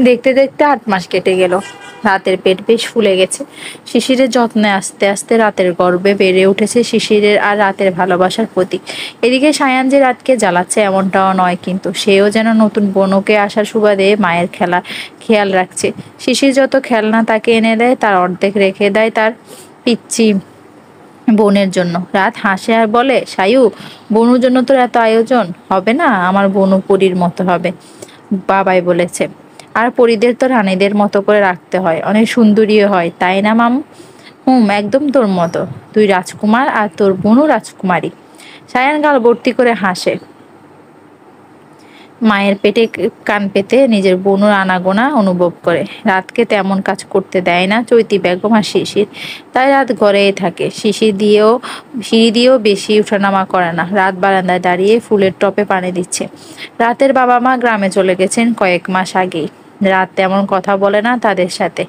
দেখতে দেখতে 8 মাস কেটে গেল। রাতের পেট বেশ ফুলে গেছে। শিশিরের যত্নে আস্তে আস্তে রাতের গর্ভে বেড়ে উঠেছে শিশিরের আর রাতের ভালোবাসার প্রতীক। এদিকে সায়ান যে রাতকে জ্বালাচ্ছে এমনটাও নয়, কিন্তু সেও যেন নতুন বনুকে আসার সুবাদে মায়ের খেয়াল রাখছে। শিশির যত খেলনা তাকে এনে দেয় তার অর্ধেক রেখে দেয় তার পিচ্চি বোনের জন্য। রাত হাসে আর বলে, সায়ু, বনুর জন্য তোর এত আয়োজন হবে না? আমার বনু পরীর মতো হবে, বাবাই বলেছে। আর পরীদের তো রানীদের মতো করে রাখতে হয়, অনেক সুন্দরীও হয়, তাই না মামু? হুম, একদম তোর মতো। তুই রাজকুমার আর তোর বোনও রাজকুমারী। সায়ান গাল ভর্তি করে হাসে। মায়ের পেটে কান পেতে নিজের বোনুর আনাগোনা অনুভব করে। রাতকে তেমন কাজ করতে দেয় না চৈতি বেগম আর শিশির, তাই রাত ঘরেই থাকে। সিঁড়ি দিয়েও বেশি উঠানামা করে না। রাত বারান্দায় দাঁড়িয়ে ফুলের টবে পানি দিচ্ছে। রাতের বাবা মা গ্রামে চলে গেছেন কয়েক মাস আগেই। রাত তেমন কথা বলে না তাদের সাথে।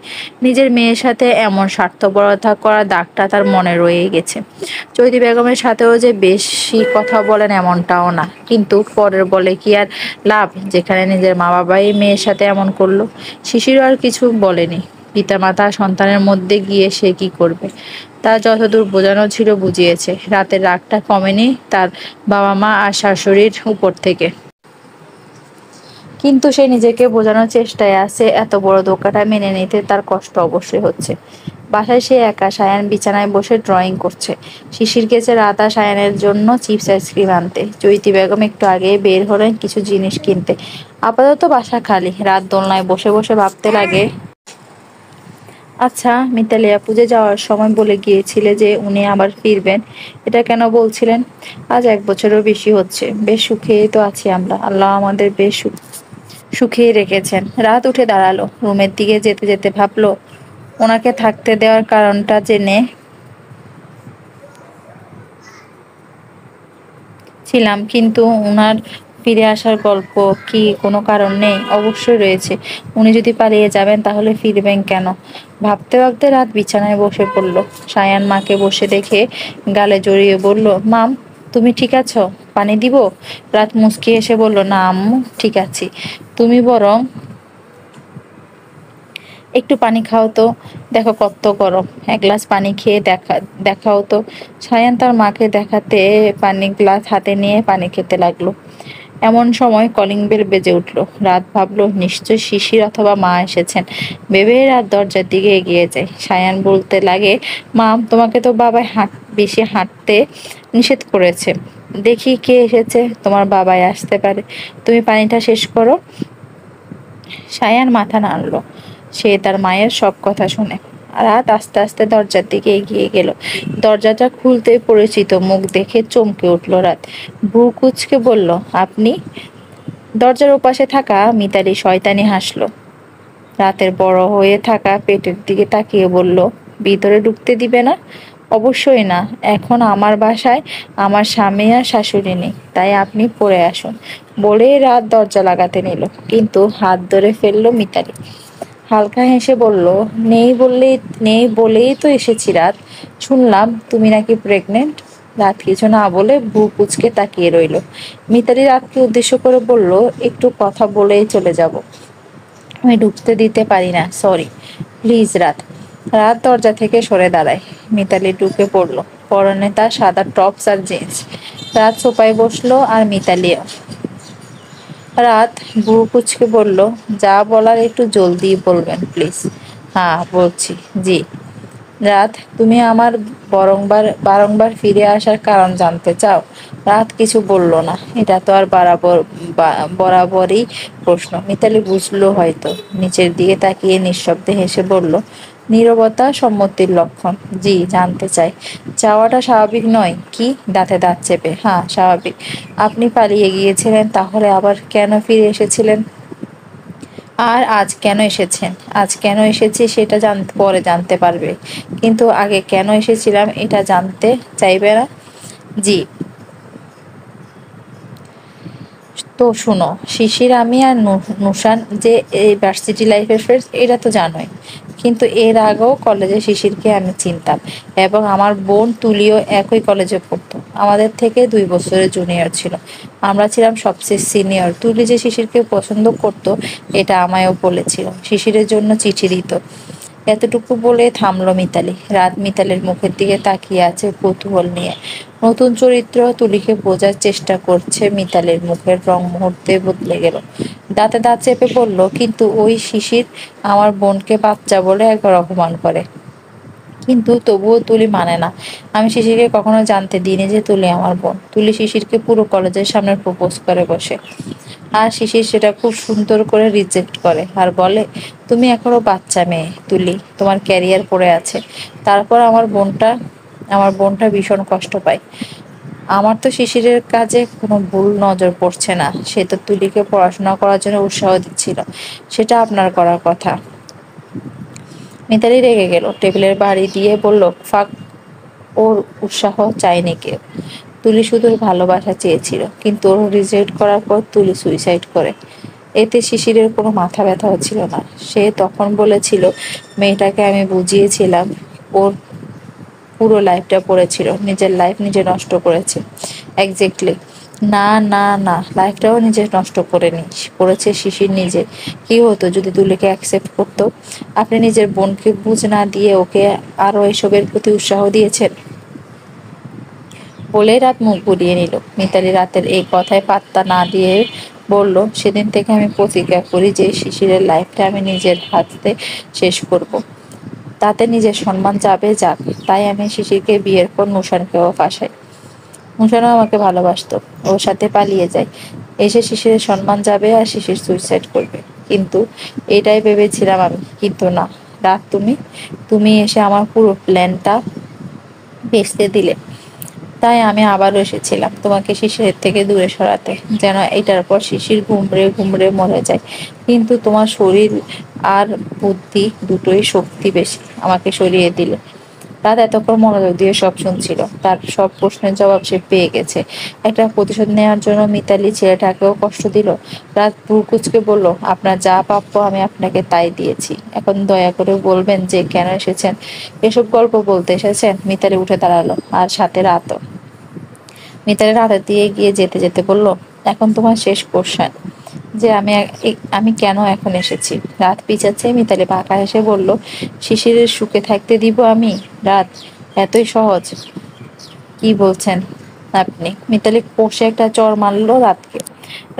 নিজের মেয়ের সাথে এমন স্বার্থপরতা করা দাগটা তার মনে রয়েই গেছে। চৈতি বেগমের সাথেও যে বেশি কথা বলেন এমনটাও না, কিন্তু পরের বলে কি আর লাভ, যেখানে নিজের মা বাবাই মেয়ের সাথে এমন করলো। শিশিরও আর কিছু বলেনি। পিতামাতা সন্তানের মধ্যে গিয়ে সে কি করবে? তার যতদূর বোঝানো ছিল বুঝিয়েছে। রাতের রাগটা কমেনি তার বাবা মা আর শাশুড়ির উপর থেকে। কিন্তু সে নিজেকে বোঝানোর চেষ্টায় আছে, এত বড় ধোঁকাটা মেনে নিতে তার কষ্ট অবশ্যই হচ্ছে। বাসায় সে একা। সায়ান বিছানায় বসে ড্রয়িং করছে। শিশির গেছে রাত আর সায়ানের জন্য চিপস আইসক্রিম আনতে। চৈতি বেগম একটু আগে বের হলেন কিছু জিনিস কিনতে। আপাতত বাসা খালি। রাত দোলনায় বসে বসে ভাবতে লাগে, আচ্ছা, মিতালি আপু যে যাওয়ার সময় বলে গিয়েছিলে যে উনি আবার ফিরবেন, এটা কেন বলছিলেন? আজ 1 বছরেরও বেশি হচ্ছে। বেশ সুখেই তো আছি আমরা, আল্লাহ আমাদের বেশ সুখেই রেখেছেন। রাত উঠে দাঁড়ালো, রুমের দিকে যেতে যেতে ভাবলো, ওনাকে থাকতে দেওয়ার কারণটা জেনে ছিলাম, কিন্তু উনার ফিরে আসার গল্প কি কোনো কারণ নেই? অবশ্যই রয়েছে। উনি যদি পালিয়ে যাবেন তাহলে ফিরবেন কেন? ভাবতে ভাবতে রাত বিছানায় বসে পড়ল। সায়ান মাকে বসে দেখে গালে জড়িয়ে বলল, মাম, তুমি ঠিক আছো? পানি দিব? রাত মুচকি এসে বলল, না আম্মু, ঠিক আছি। তুমি বরং একটু পানি খাও তো, দেখো কত গরম। 1 গ্লাস পানি খেয়ে দেখাও তো। সায়ান তার মাকে দেখাতে পানি গ্লাস হাতে নিয়ে পানি খেতে লাগলো। এমন সময় কলিং বেল বেজে উঠলো। রাত ভাবলো নিশ্চয় শিশির অথবা মা এসেছেন। ভেবে রাত দরজার দিকে এগিয়ে যায়। সায়ান বলতে লাগে, মা, তোমাকে তো বাবাই বেশি হাঁটতে নিষেধ করেছে। দেখি কে এসেছে। তোমার বাবাই আসতে পারে। তুমি পানিটা শেষ করো। সায়ান মাথা নাড়ল। সে তার মায়ের সব কথা শুনে। রাত আস্তে আস্তে দরজার দিকে এগিয়ে গেল। দরজাটা খুলতেই পরিচিত মুখ দেখে চমকে উঠল রাত। ভ্রু কুঁচকে বলল, আপনি? দরজার ওপাশে থাকা মিতালি শয়তানি হাসল। রাতের বড় হয়ে থাকা পেটের দিকে তাকিয়ে বলল, ভিতরে ঢুকতে দিবে না? অবশ্যই না। এখন আমার বাসায় আমার স্বামী আর শাশুড়ি নেই, তাই আপনি পড়ে আসুন। বলেই রাত দরজা লাগাতে নিল, কিন্তু হাত ধরে ফেললো মিতালি। হালকা হেসে বলল, নেই বলেই তো এসেছি রাত। শুনলাম তুমি নাকি প্রেগনেন্ট। রাত কিছু না বলে ভ্রু কুঁচকে তাকিয়ে রইল। মিতালি রাতকে উদ্দেশ্য করে বলল, একটু কথা বলেই চলে যাব। আমি ঢুকতে দিতে পারি না, সরি। প্লিজ রাত। রাত দরজা থেকে সরে দাঁড়ায়। মিতালি ঢুকে পড়লো। পরনে তার সাদা টপস আর জিন্স। রাত সোফায় বসলো আর মিতালিও। রাত ভ্রু কুঁচকে বলল, যা বলার একটু জলদি বলবেন প্লিজ। হ্যাঁ বলছি, জি। রাত, তুমি আমার বারংবার ফিরে আসার কারণ জানতে চাও? রাত কিছু বলল না। এটা তো আর বরাবরই প্রশ্ন। মিতালি বুঝলো হয়তো। নিচের দিকে তাকিয়ে নিঃশব্দে হেসে বলল, নীরবতা সম্মতির লক্ষণ। জি, জানতে চাই। চাওয়াটা স্বাভাবিক নয় কি? দাঁতে দাঁত চেপে, হ্যাঁ স্বাভাবিক। আপনি পালিয়ে গিয়েছিলেন, তাহলে আবার কেন ফিরে এসেছিলেন? আর আজ কেন এসেছেন? আজ কেন এসেছি সেটা পরে জানতে পারবে, কিন্তু আগে কেন এসেছিলাম এটা জানতে চাইবে না? জি। তো শুনো, শিশির, আমি আর নুসান যে এই ভার্সিটি লাইফের ফ্রেন্ডস, এটা তো জানোই। কিন্তু এর আগেও কলেজে শিশিরকে আমি চিনতাম, এবং আমার বোন তুলিও একই কলেজে পড়তো। আমাদের থেকে 2 বছরের জুনিয়র ছিল। আমরা ছিলাম সবচেয়ে সিনিয়র। তুলি যে শিশিরকে পছন্দ করতো এটা আমায়ও বলেছিল, শিশিরের জন্য চিঠি দিত। এতটুকু বলে থামলো মিতালি। রাত মিতালির মুখের দিকে তাকিয়ে আছে কৌতূহল নিয়ে। নতুন চরিত্র তুলিকে বোঝার চেষ্টা করছে। মিতালির মুখের রং মুহূর্তে বদলে গেল। দাঁতে দাঁত চেপে বলল, কিন্তু ওই শিশির আমার বোনকে বাচ্চা বলে একবার অপমান করে, কিন্তু তবুও তুলি মানে না। আমি শিশিরকে কখনো জানতে দিইনি যে তুলি আমার বোন। তুলি শিশিরকে পুরো কলেজের সামনে প্রপোজ করে বসে, আর শিশির সেটা খুব সুন্দর করে রিজেক্ট করে আর বলে, তুমি এখনো বাচ্চা মেয়ে তুলি, তোমার ক্যারিয়ার পড়ে আছে। তারপর আমার বোনটা ভীষণ কষ্ট পায়। আমার তো শিশিরের কাজে কোনো ভুল নজর পড়ছে না, সে তো তুলিকে পড়াশোনা করার জন্য উৎসাহ দিচ্ছিল, সেটা আপনার করার কথা। মিতালি রেগে গেল, টেবিলের বাড়ি দিয়ে বলল, ফাঁক, ওর উৎসাহ চায়নি কেউ। তুলি শুধু ভালোবাসা চেয়েছিল, কিন্তু ওর রিজেক্ট করার পর তুলি সুইসাইড করে। এতে শিশিরের কোনো মাথা ব্যথা হচ্ছিল না। সে তখন বলেছিল, মেয়েটাকে আমি বুঝিয়েছিলাম, ওর পুরো লাইফটা পড়েছিল, নিজের লাইফ নিজে নষ্ট করেছে। এক্স্যাক্টলি। না না না, লাইফটাও নিজে নষ্ট করেনি, করেছে শিশির নিজে। কি হতো যদি তুলিকে অ্যাকসেপ্ট করতো? আপনি নিজের বোনকে বুঝ না দিয়ে ওকে আরো এসবের প্রতি উৎসাহ দিয়েছেন। বলে রাত মুখ ঘুরিয়ে নিল। মিতালি রাতের এই কথায় পাত্তা না দিয়ে বলল, সেদিন থেকে আমি প্রতিজ্ঞা করি যে শিশিরের লাইফটা আমি নিজের হাতে শেষ করব। তাতে নিজের সম্মান যাবে যাক। তাই আমি শিশিরকে বিয়ের পর নুশানকেও ফাঁসাই। নুশানও আমাকে ভালোবাসতো, ওর সাথে পালিয়ে যায়। এসে শিশিরের সম্মান যাবে আর শিশির সুইসাইড করবে। কিন্তু এটাই ভেবেছিলাম আমি, কিন্তু না। রাত, তুমি তুমি এসে আমার পুরো প্ল্যানটা ভেস্তে দিলে। তাই আমি আবারও এসেছিলাম তোমাকে শিশিরের থেকে দূরে সরাতে, যেন এটার পর শিশির ঘুমড়ে ঘুমড়ে মরে যায়। কিন্তু তোমার শরীর আর বুদ্ধি দুটোই শক্তি বেশি, আমাকে সরিয়ে দিলে। রাত এতক্ষণ মনোযোগ দিয়ে সব শুনছিল। তার সব প্রশ্নের জবাব সে পেয়ে গেছে। একটা প্রতিশোধ নেওয়ার জন্য মিতালি ছেলেটাকেও কষ্ট দিল। রাত ভ্রু কুঁচকে বলল, আপনার যা প্রাপ্য আমি আপনাকে তাই দিয়েছি। এখন দয়া করে বলবেন যে কেন এসেছেন। এসব গল্প বলতে এসেছেন? মিতালি উঠে দাঁড়ালো, আর সাথে রাতও। মিতালি রাতের দিয়ে গিয়ে যেতে যেতে বলল, এখন তোমার শেষ কোশ্চেন, যে আমি কেন এখন এসেছি। রাত পিছাচ্ছে। মিতালি বাঁকা হেসে বলল, শিশিরের সুখে থাকতে দিব আমি। রাত, এতই সহজ? কি বলছেন আপনি? মিতালি কষে একটা চড় মারলো রাতকে।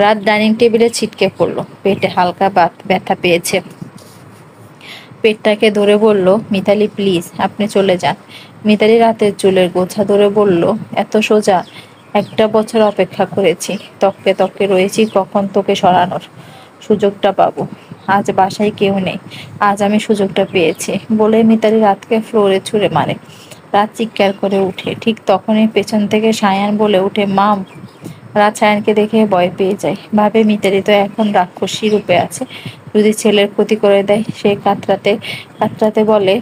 রাত ডাইনিং টেবিলে ছিটকে পড়লো, পেটে হালকা ব্যথা পেয়েছে। পেটটাকে ধরে বলল, মিতালি প্লিজ আপনি চলে যান। মিতালি রাতের চুলের গোছা ধরে বলল, এত সোজা? 1 বছর অপেক্ষা করেছি, তককে তককে রয়েছি কখন তোকে সরানোর সুযোগটা পাবো। আজ বাসায় কেউ নেই, আজ আমি সুযোগটা পেয়েছি। বলে মিতালি রাতকে ফ্লোরে ছুঁড়ে মারে। রাত চিৎকার করে উঠে। ঠিক তখনই পেছন থেকে সায়ান বলে উঠে, মাম। রাত সায়ানকে দেখে ভয় পেয়ে যায়, ভাবে মিতালি তো এখন রাক্ষসী রূপে আছে, যদি ছেলের ক্ষতি করে দেয়। সে কাতরাতে কাতরাতে বলে,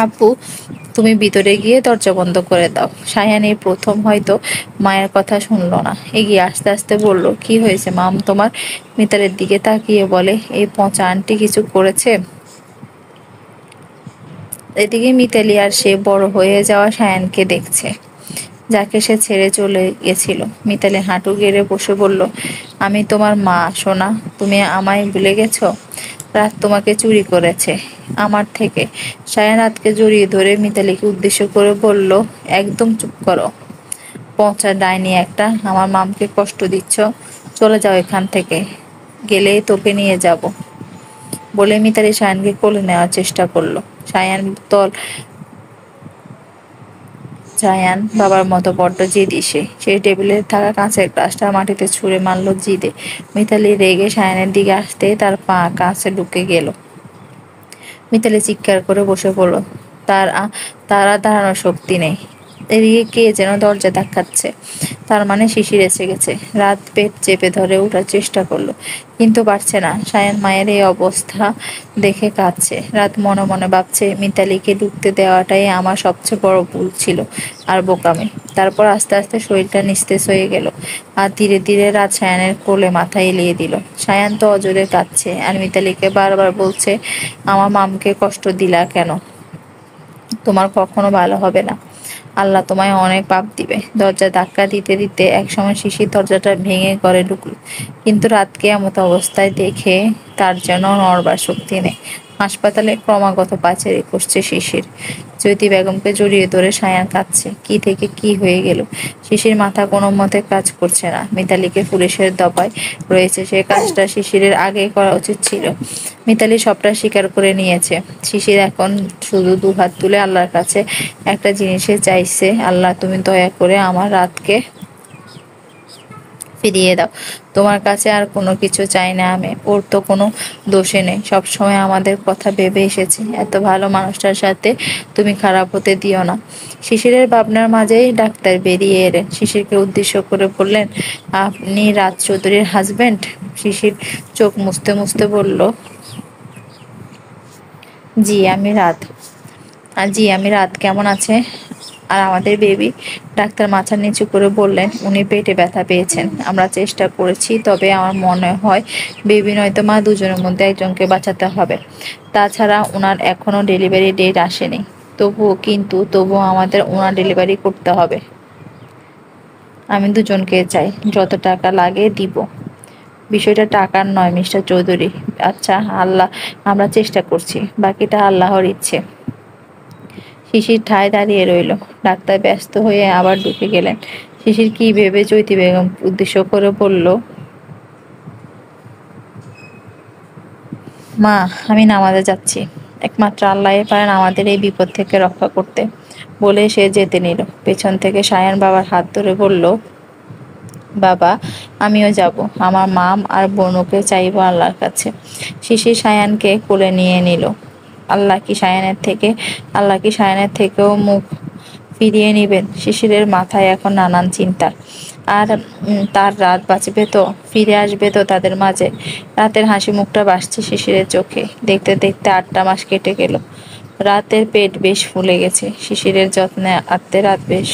আপু, তুমি ভিতরে গিয়ে দরজা বন্ধ করে দাও। সায়ান এই প্রথম হয়তো মায়ের কথা শুনলো না, এগিয়ে আস্তে আস্তে বলল, কি হয়েছে মাম তোমার? মিতালের দিকে তাকিয়ে বলে, এই পচা আন্টি কিছু করেছে? এদিকে মিতালি আর সে বড় হয়ে যাওয়া সায়ানকে দেখছে, যাকে সে ছেড়ে চলে গেছিল। মিতালি হাঁটু গেড়ে বসে বলল, আমি তোমার মা সোনা, তুমি আমায় ভুলে গেছো? রাত তোমাকে চুরি করেছে আমার থেকে। সায়ান রাতকে জড়িয়ে ধরে মিতালিকে উদ্দেশ্য করে বলল, একদম চুপ করো, পচা ডাইনি একটা, আমার মামকে কষ্ট দিচ্ছ। চলে যাও এখান থেকে, গেলেই তোকে নিয়ে যাব। বলে মিতালি সায়ানকে কোলে নেওয়ার চেষ্টা করলো। সায়ান তল জায়ান বাবার মতো বড্ড জেদি সে। সেই টেবিলে থাকা কাঁচের গ্লাসটা মাটিতে ছুঁড়ে মারল জিদে। মিতালি রেগে সায়ানের দিকে আসতে তার পা কাঁচে ঢুকে গেল। মিতালি চিৎকার করে বসে পড়ল। তার তার আর দাঁড়ানোর শক্তি নেই। এদিকে কে যেন দরজা ধাক্কাচ্ছে, তার মানে শিশির এসে গেছে। রাত পেট চেপে ধরে ওঠার চেষ্টা করলো, কিন্তু পারছে না। সায়ান মায়ের এই অবস্থা দেখে কাঁদছে। রাত মনে মনে ভাবছে, মিতালিকে ঢুকতে দেওয়াটাই আমার সবচেয়ে বড় ভুল ছিল আর বোকামি। তারপর আস্তে আস্তে শরীরটা নিস্তেজ হয়ে গেল, আর ধীরে ধীরে রাত সায়ানের কোলে মাথা এলিয়ে দিল। সায়ান তো অজরে কাঁদছে আর মিতালিকে বারবার বলছে, আমার মামকে কষ্ট দিলা কেন? তোমার কখনো ভালো হবে না, আল্লাহ তোমায় অনেক পাপ দিবে। দরজা ধাক্কা দিতে দিতে একসময় শিশির দরজাটা ভেঙে ঘরে ঢুকলো, কিন্তু রাতকে এমত অবস্থায় দেখে তার যেন নড়বার শক্তি নেই। হাসপাতালে ক্রমাগত পাচারি করছে শিশির। জ্যোতি বেগমকে জড়িয়ে ধরে সায়ান কাঁদছে। কি থেকে কি হয়ে গেল? শিশির মাথা কোনো মতে কাজ করছে না। মিতালিকে পুলিশের দফায় রয়েছে, সে কাজটা শিশিরের আগেই করা উচিত ছিল। মিতালি সবটা স্বীকার করে নিয়েছে। শিশির এখন শুধু দুহাত তুলে আল্লাহর কাছে একটা জিনিসে চাইছে, আল্লাহ তুমি দয়া করে আমার রাতকে ফিরিয়ে দাও। তোমার কাছে আর কোনো কিছু চাই না আমি। ওর তো কোনো দোষে নেই, সবসময় আমাদের কথা ভেবে এসেছে। এত ভালো মানুষটার সাথে তুমি খারাপ হতে দিও না। শিশিরের ভাবনার মাঝেই ডাক্তার বেরিয়ে এলেন। শিশিরকে উদ্দেশ্য করে বললেন, আপনি রাজ চৌধুরীর হাজবেন্ড? শিশির চোখ মুছতে মুছতে বলল, জি আমি রাত। জি আমি রাত। কেমন আছে আর আমাদের বেবি? ডাক্তার মাথা নিচু করে বললেন, উনি পেটে ব্যথা পেয়েছেন। আমরা চেষ্টা করেছি, তবে আমার মনে হয় বেবি নয়তো মা, দুজনের মধ্যে একজনকে বাঁচাতে হবে। তাছাড়া ওনার এখনো ডেলিভারি ডেট আসেনি। তবুও আমাদের ওনার ডেলিভারি করতে হবে। আমি দুজনকে চাই, যত টাকা লাগে দিব। বিষয়টা টাকার নয় মিস্টার চৌধুরী। আচ্ছা আল্লাহ, আমরা চেষ্টা করছি, বাকিটা আল্লাহর ইচ্ছে। শিশির ঠায় দাঁড়িয়ে রইল। ডাক্তার ব্যস্ত হয়ে আবার ঢুকে গেলেন। শিশির কি ভেবে জ্যোতি বেগম উদ্দেশ্য করে বলল, মা আমি নামাজে যাচ্ছি, একমাত্র আল্লাহই পারেন আমাদের এই বিপদ থেকে রক্ষা করতে। বলে সে যেতে নিল। পেছন থেকে সায়ান বাবার হাত ধরে বলল, বাবা আমিও যাব, আমার মাম আর বোনকে চাইবো আল্লাহর কাছে। শিশির সায়ানকে কোলে নিয়ে নিল। আল্লাহ কি সায়ানের থেকে আল্লাহ কি সায়ানের থেকেও মুখ ফিরিয়ে নিবেন? শিশিরের মাথায় এখন নানান চিন্তা। আর তার রাত বাঁচবে তো, ফিরে আসবে তো তাদের মাঝে? রাতের হাসি মুখটা ভাসছে শিশিরের চোখে। দেখতে দেখতে 8টা মাস কেটে গেল। রাতের পেট বেশ ফুলে গেছে। শিশিরের যত্নে আত্মে রাত বেশ